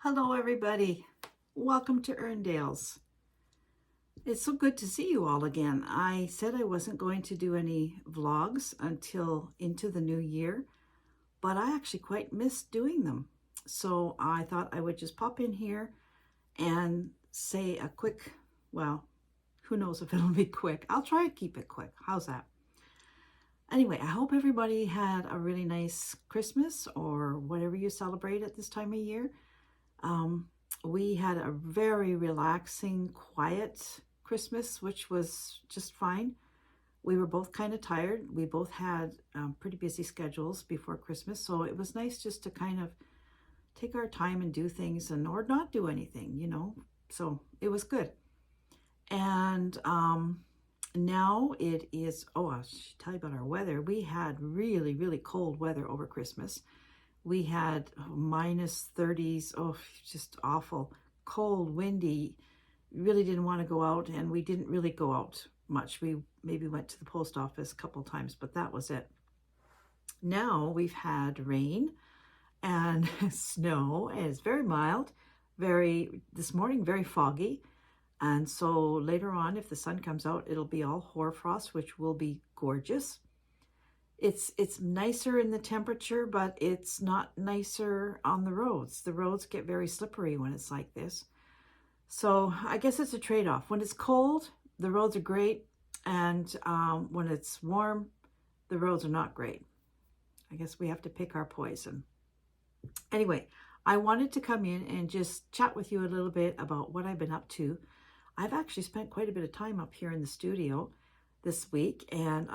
Hello, everybody. Welcome to Erndale's. It's so good to see you all again. I said I wasn't going to do any vlogs until into the new year, but I actually quite missed doing them. So I thought I would just pop in here and say a quick, well, who knows if it'll be quick. I'll try to keep it quick. How's that? Anyway, I hope everybody had a really nice Christmas or whatever you celebrate at this time of year. We had a very relaxing, quiet Christmas, which was just fine. We were both kind of tired. We both had pretty busy schedules before Christmas, so it was nice just to kind of take our time and do things or not do anything, you know. So it was good. And now it is, I should tell you about our weather. We had really, really cold weather over Christmas. We had minus 30s, just awful, cold, windy, really didn't want to go out, and we didn't really go out much. We maybe went to the post office a couple times, but that was it. Now we've had rain and snow, and it's very mild, this morning, very foggy. And so later on, if the sun comes out, it'll be all hoarfrost, which will be gorgeous. It's nicer in the temperature, but it's not nicer on the roads. The roads get very slippery when it's like this. So I guess it's a trade-off. When it's cold, the roads are great. And when it's warm, the roads are not great. I guess we have to pick our poison. Anyway, I wanted to come in and just chat with you a little bit about what I've been up to. I've actually spent quite a bit of time up here in the studio this week, and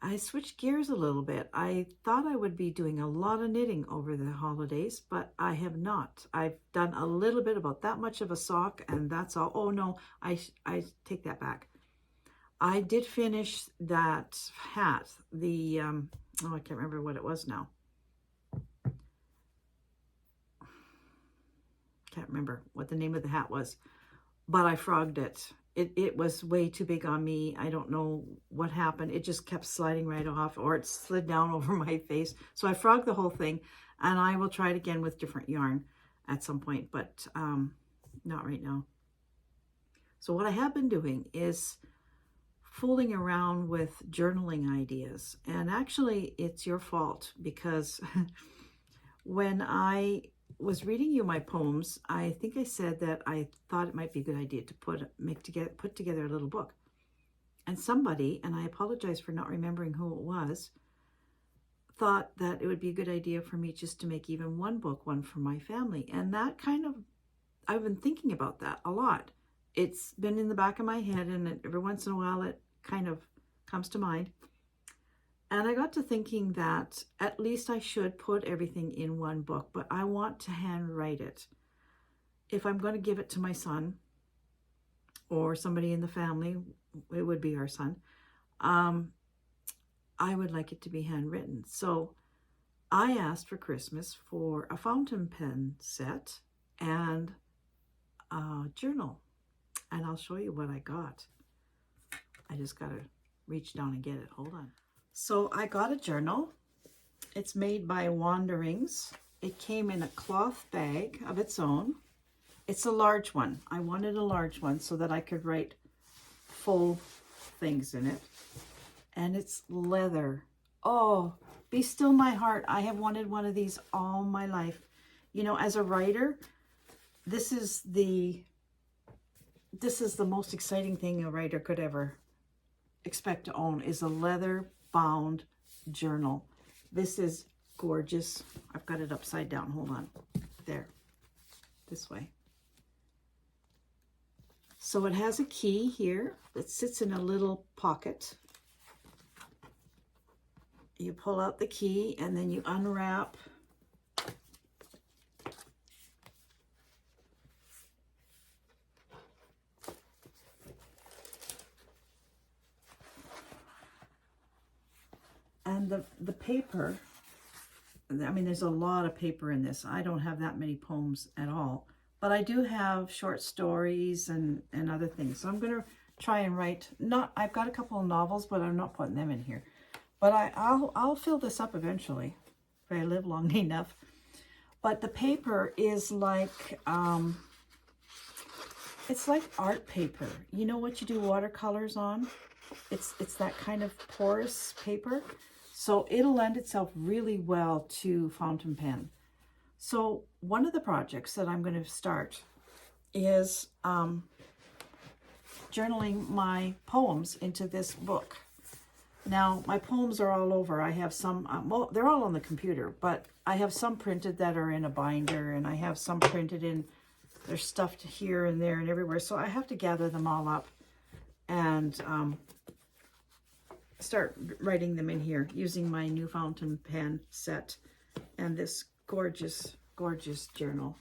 I switched gears a little bit. I thought I would be doing a lot of knitting over the holidays, but I have not. I've done a little bit, about that much of a sock, and that's all. Oh no, I take that back. I did finish that hat, I can't remember what it was now. Can't remember what the name of the hat was, but I frogged it. It was way too big on me. I don't know what happened. It just kept sliding right off, or it slid down over my face. So I frogged the whole thing, and I will try it again with different yarn at some point, but not right now. So what I have been doing is fooling around with journaling ideas. And actually, it's your fault, because when I was reading you my poems, I think I said that I thought it might be a good idea to put together a little book. And somebody, and I apologize for not remembering who it was, thought that it would be a good idea for me just to make even one book, one for my family. And that I've been thinking about that a lot. It's been in the back of my head, and every once in a while it kind of comes to mind. And I got to thinking that at least I should put everything in one book, but I want to handwrite it. If I'm going to give it to my son or somebody in the family, it would be our son, I would like it to be handwritten. So I asked for Christmas for a fountain pen set and a journal. And I'll show you what I got. I just got to reach down and get it. Hold on. So I got a journal. It's made by Wanderings. It came in a cloth bag of its own. It's a large one. I wanted a large one so that I could write full things in it. And it's leather. Oh, be still my heart. I have wanted one of these all my life. You know, as a writer, this is the most exciting thing a writer could ever expect to own, is a leather bound journal. This is gorgeous. I've got it upside down. Hold on. There. This way. So it has a key here that sits in a little pocket. You pull out the key and then you unwrap. And the paper, I mean, there's a lot of paper in this. I don't have that many poems at all, but I do have short stories and other things. So I'm going to try and write, I've got a couple of novels, but I'm not putting them in here. But I'll fill this up eventually, if I live long enough. But the paper is like, it's like art paper. You know what you do watercolors on? It's that kind of porous paper. So it'll lend itself really well to fountain pen. So one of the projects that I'm going to start is journaling my poems into this book. Now, my poems are all over. I have some, well, they're all on the computer, but I have some printed that are in a binder, and I have some printed in, they're stuffed here and there and everywhere. So I have to gather them all up and start writing them in here using my new fountain pen set and this gorgeous, gorgeous journal.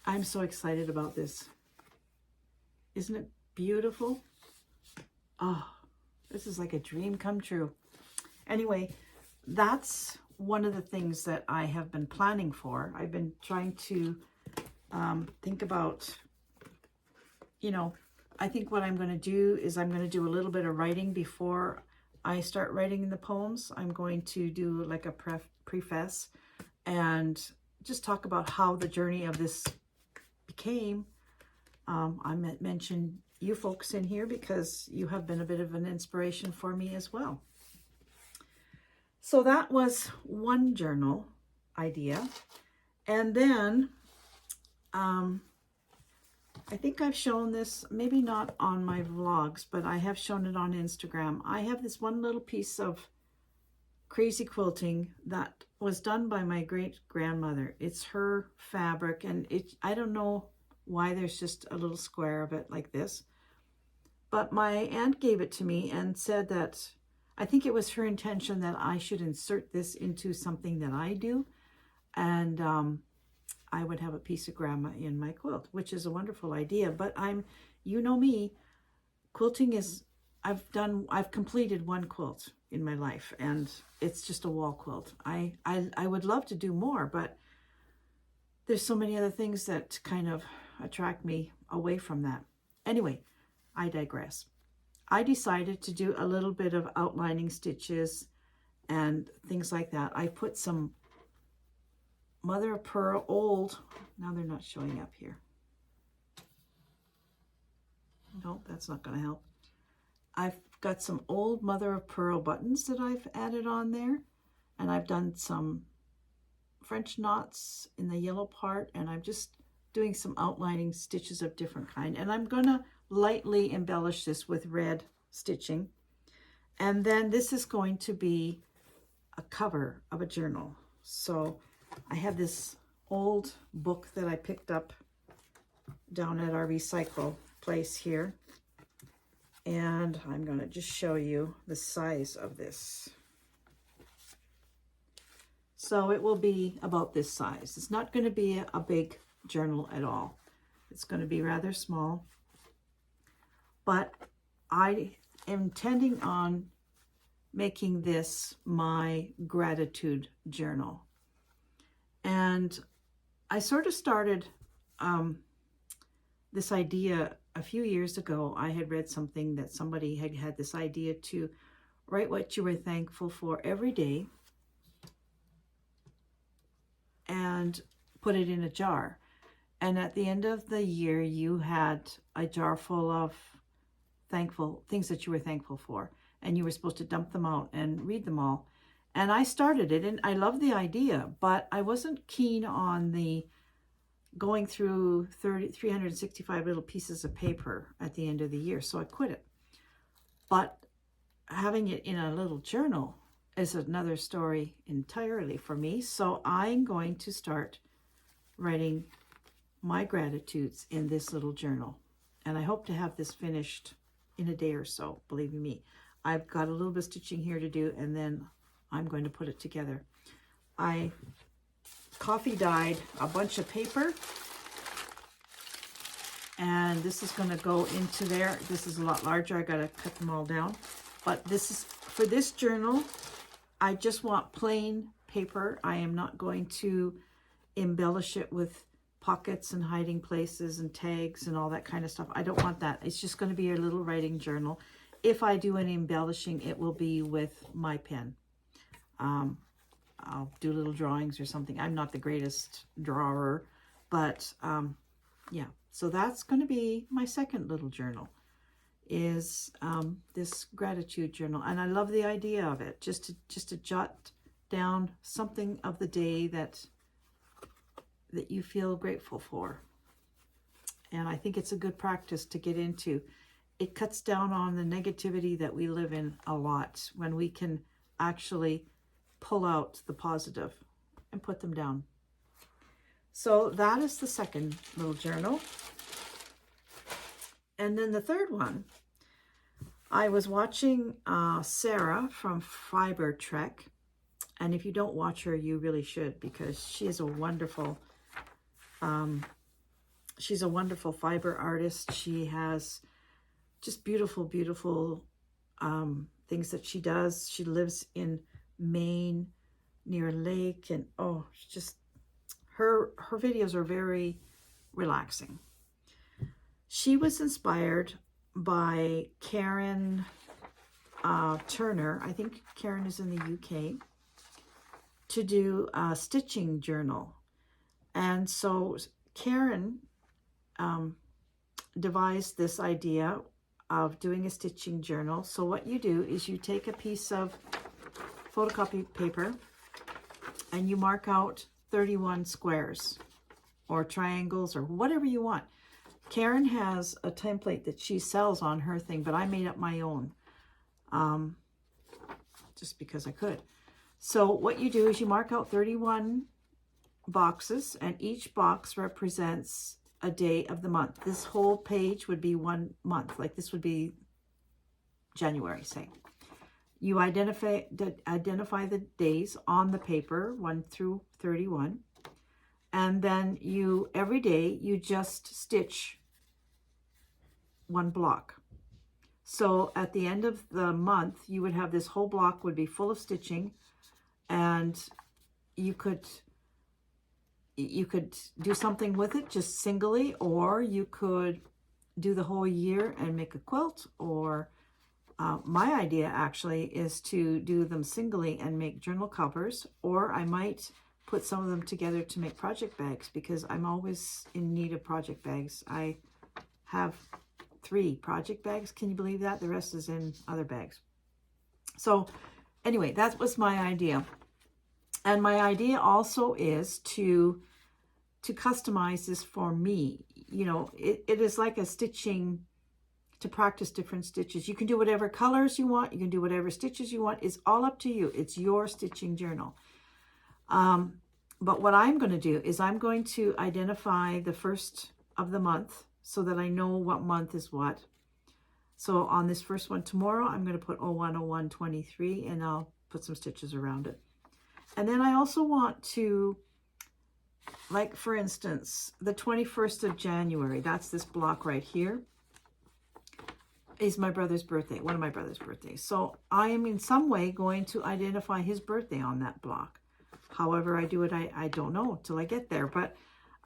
I'm so excited about this. Isn't it beautiful? Oh, this is like a dream come true. Anyway, that's one of the things that I have been planning for. I've been trying to think about, you know, I think what I'm going to do is I'm going to do a little bit of writing before I start writing the poems. I'm going to do like a preface and just talk about how the journey of this became. I mentioned you folks in here because you have been a bit of an inspiration for me as well. So that was one journal idea. And then I think I've shown this, maybe not on my vlogs, but I have shown it on Instagram. I have this one little piece of crazy quilting that was done by my great-grandmother. It's her fabric, and I don't know why there's just a little square of it like this. But my aunt gave it to me and said that I think it was her intention that I should insert this into something that I do. And I would have a piece of grandma in my quilt, which is a wonderful idea. But you know me, quilting is, I've completed one quilt in my life, and it's just a wall quilt. I would love to do more, but there's so many other things that kind of attract me away from that. Anyway, I digress. I decided to do a little bit of outlining stitches and things like that. I put some mother of pearl old, now they're not showing up here. No, that's not going to help. I've got some old mother of pearl buttons that I've added on there, and I've done some French knots in the yellow part, and I'm just doing some outlining stitches of different kind, and I'm going to lightly embellish this with red stitching. And then this is going to be a cover of a journal. So I have this old book that I picked up down at our recycle place here, and I'm going to just show you the size of this. So it will be about this size. It's not going to be a big journal at all. It's going to be rather small, but I am intending on making this my gratitude journal. And I sort of started this idea a few years ago. I had read something that somebody had this idea to write what you were thankful for every day and put it in a jar. And at the end of the year, you had a jar full of things that you were thankful for, and you were supposed to dump them out and read them all. And I started it, and I love the idea, but I wasn't keen on the going through 365 little pieces of paper at the end of the year, so I quit it. But having it in a little journal is another story entirely for me, so I'm going to start writing my gratitudes in this little journal. And I hope to have this finished in a day or so, believe me. I've got a little bit of stitching here to do, and then I'm going to put it together. I coffee dyed a bunch of paper, and this is going to go into there. This is a lot larger. I got to cut them all down. But this is, for this journal, I just want plain paper. I am not going to embellish it with pockets and hiding places and tags and all that kind of stuff. I don't want that. It's just going to be a little writing journal. If I do any embellishing, it will be with my pen. I'll do little drawings or something. I'm not the greatest drawer, but yeah. So that's going to be my second little journal, is this gratitude journal. And I love the idea of it, just to jot down something of the day that you feel grateful for. And I think it's a good practice to get into. It cuts down on the negativity that we live in a lot, when we can actually pull out the positive and put them down. So that is the second little journal. And then the third one, I was watching Sarah from Fiber Trek. And if you don't watch her, you really should, because she is a wonderful, she's a wonderful fiber artist. She has just beautiful, beautiful things that she does. She lives in Maine near a lake, and oh, just her videos are very relaxing. She was inspired by Karen Turner. I think Karen is in the UK, to do a stitching journal. And so Karen devised this idea of doing a stitching journal. So what you do is you take a piece of photocopy paper and you mark out 31 squares or triangles or whatever you want. Karen has a template that she sells on her thing, but I made up my own just because I could. So what you do is you mark out 31 boxes, and each box represents a day of the month. This whole page would be 1 month. Like this would be January, say. You identify the days on the paper, 1 through 31. And then every day, you just stitch one block. So at the end of the month, you would have this whole block would be full of stitching, and you could do something with it just singly, or you could do the whole year and make a quilt. Or my idea actually is to do them singly and make journal covers, or I might put some of them together to make project bags, because I'm always in need of project bags. I have 3 project bags. Can you believe that? The rest is in other bags. So anyway, that was my idea. And my idea also is to customize this for me. You know, it is like a stitching, to practice different stitches. You can do whatever colors you want. You can do whatever stitches you want. It's all up to you. It's your stitching journal. But what I'm going to do is I'm going to identify the first of the month so that I know what month is what. So on this first one tomorrow, I'm going to put 01/01/23, and I'll put some stitches around it. And then I also want to, like for instance, the 21st of January, that's this block right here, is my brother's birthday, one of my brother's birthdays. So I am in some way going to identify his birthday on that block. However I do it, I don't know till I get there. But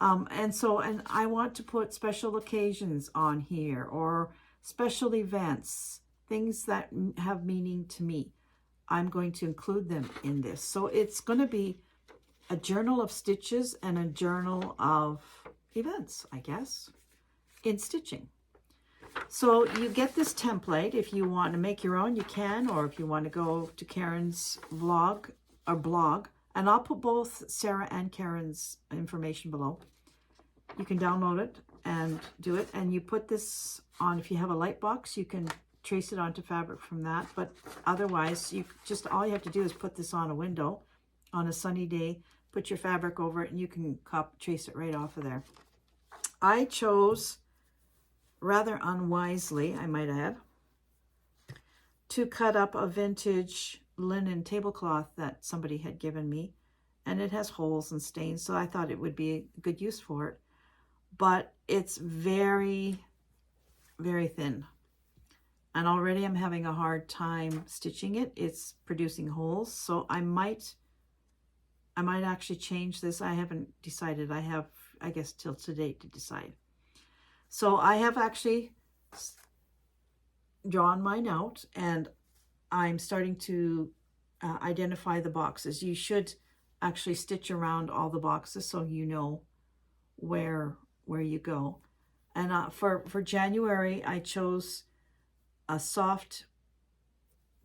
and I want to put special occasions on here, or special events, things that have meaning to me. I'm going to include them in this. So it's going to be a journal of stitches and a journal of events, I guess, in stitching. So you get this template. If you want to make your own, you can, or if you want to go to Karen's vlog or blog, and I'll put both Sarah and Karen's information below. You can download it and do it, and you put this on. If you have a light box, you can trace it onto fabric from that, but otherwise all you have to do is put this on a window on a sunny day, put your fabric over it, and you can trace it right off of there. I chose, rather unwisely, I might add, to cut up a vintage linen tablecloth that somebody had given me, and it has holes and stains, so I thought it would be a good use for it. But it's very, very thin, and already I'm having a hard time stitching it. It's producing holes, so I might actually change this. I haven't decided. I have, I guess, till today to decide. So I have actually drawn mine out, and I'm starting to identify the boxes. You should actually stitch around all the boxes so you know where you go. And for January, I chose a soft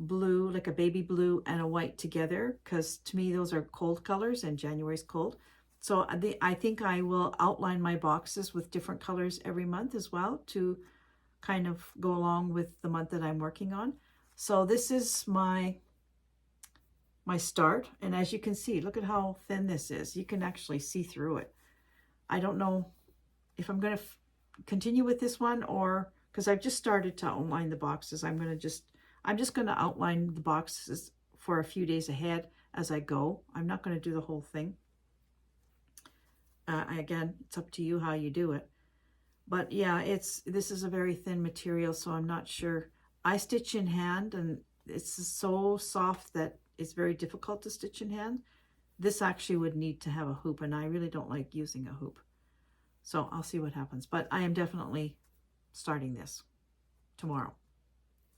blue, like a baby blue and a white together, because to me those are cold colors and January's cold. So I think I will outline my boxes with different colors every month as well to kind of go along with the month that I'm working on. So this is my start, and as you can see, look at how thin this is. You can actually see through it. I don't know if I'm going to continue with this one, or because I've just started to outline the boxes, I'm just going to outline the boxes for a few days ahead as I go. I'm not going to do the whole thing. Again, it's up to you how you do it. But yeah, this is a very thin material, so I'm not sure. I stitch in hand, and it's so soft that it's very difficult to stitch in hand. This actually would need to have a hoop, and I really don't like using a hoop. So I'll see what happens. But I am definitely starting this tomorrow.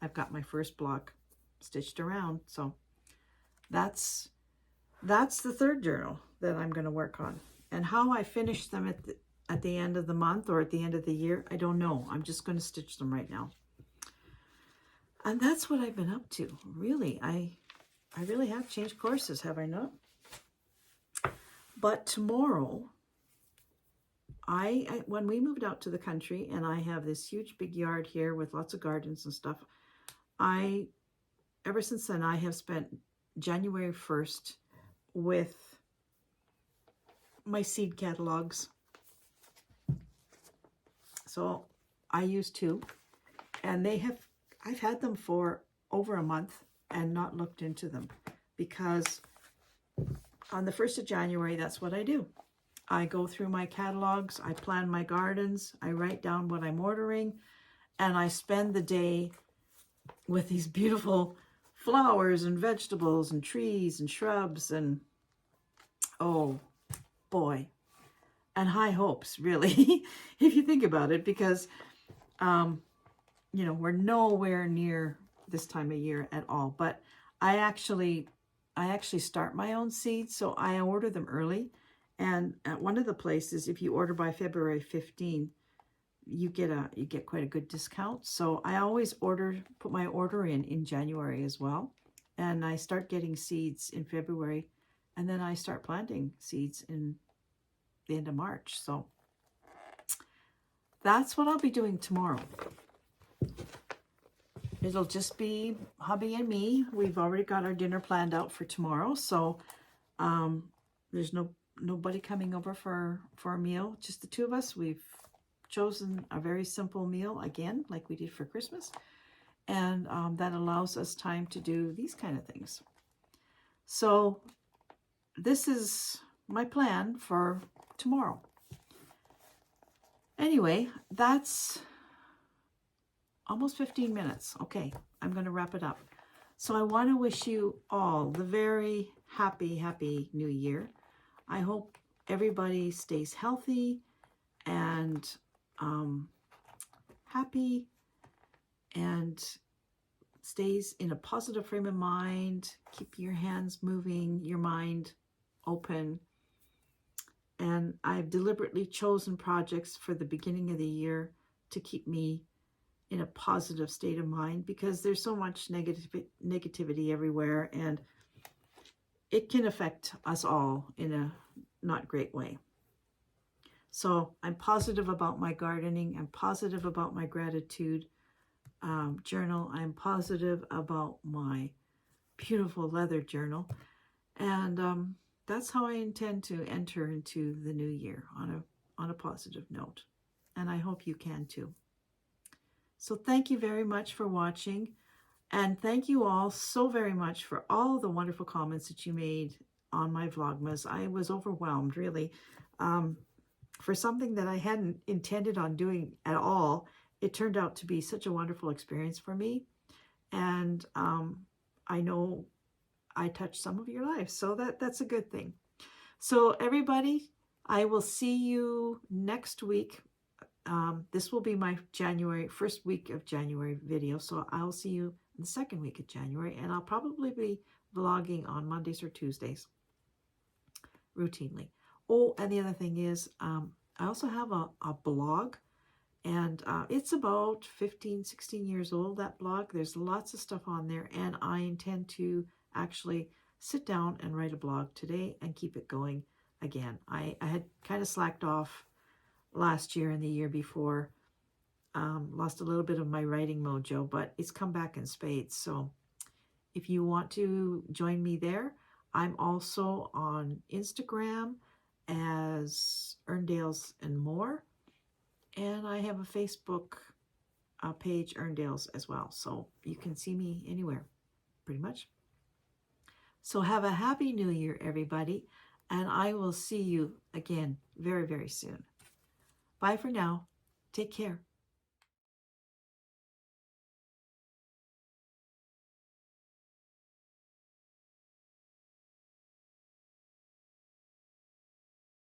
I've got my first block stitched around, so that's the third journal that I'm going to work on. And how I finish them at the end of the month or at the end of the year, I don't know. I'm just going to stitch them right now. And that's what I've been up to. Really, I really have changed courses, have I not? But tomorrow, when we moved out to the country, and I have this huge big yard here with lots of gardens and stuff, ever since then, I have spent January 1st with my seed catalogs. So I use 2, and I've had them for over a month and not looked into them, because on the 1st of January, that's what I do. I go through my catalogs, I plan my gardens, I write down what I'm ordering, and I spend the day with these beautiful flowers and vegetables and trees and shrubs and, oh boy, and high hopes, really, if you think about it, because, we're nowhere near this time of year at all. But I actually start my own seeds, so I order them early. And at one of the places, if you order by February 15, you get quite a good discount. So I always put my order in January as well. And I start getting seeds in February, and then I start planting seeds in the end of March. So that's what I'll be doing tomorrow. It'll just be hubby and me. We've already got our dinner planned out for tomorrow. So there's nobody coming over for a meal, just the 2 of us. We've chosen a very simple meal, again, like we did for Christmas. And that allows us time to do these kind of things. So this is my plan for tomorrow. Anyway, that's almost 15 minutes. Okay, I'm going to wrap it up. So I want to wish you all the very happy New Year. I hope everybody stays healthy and happy and stays in a positive frame of mind. Keep your hands moving, your mind open. And I've deliberately chosen projects for the beginning of the year to keep me in a positive state of mind, because there's so much negativity everywhere, and it can affect us all in a not great way. So I'm positive about my gardening. I'm positive about my gratitude journal. I'm positive about my beautiful leather journal. And that's how I intend to enter into the new year, on a positive note. And I hope you can too. So thank you very much for watching. And thank you all so very much for all the wonderful comments that you made on my Vlogmas. I was overwhelmed, really. For something that I hadn't intended on doing at all, it turned out to be such a wonderful experience for me. And I know I touched some of your lives, so that's a good thing. So everybody, I will see you next week. This will be my first week of January video, so I'll see you in the second week of January, and I'll probably be vlogging on Mondays or Tuesdays. routinely. Oh, and the other thing is, I also have a blog, and it's about 15, 16 years old, that blog. There's lots of stuff on there, and I intend to actually sit down and write a blog today and keep it going again. I had kind of slacked off last year and the year before, lost a little bit of my writing mojo, but it's come back in spades. So if you want to join me there, I'm also on Instagram as Erndales and More. And I have a Facebook page, Erndales, as well. So you can see me anywhere, pretty much. So have a happy new year, everybody. And I will see you again very, very soon. Bye for now. Take care.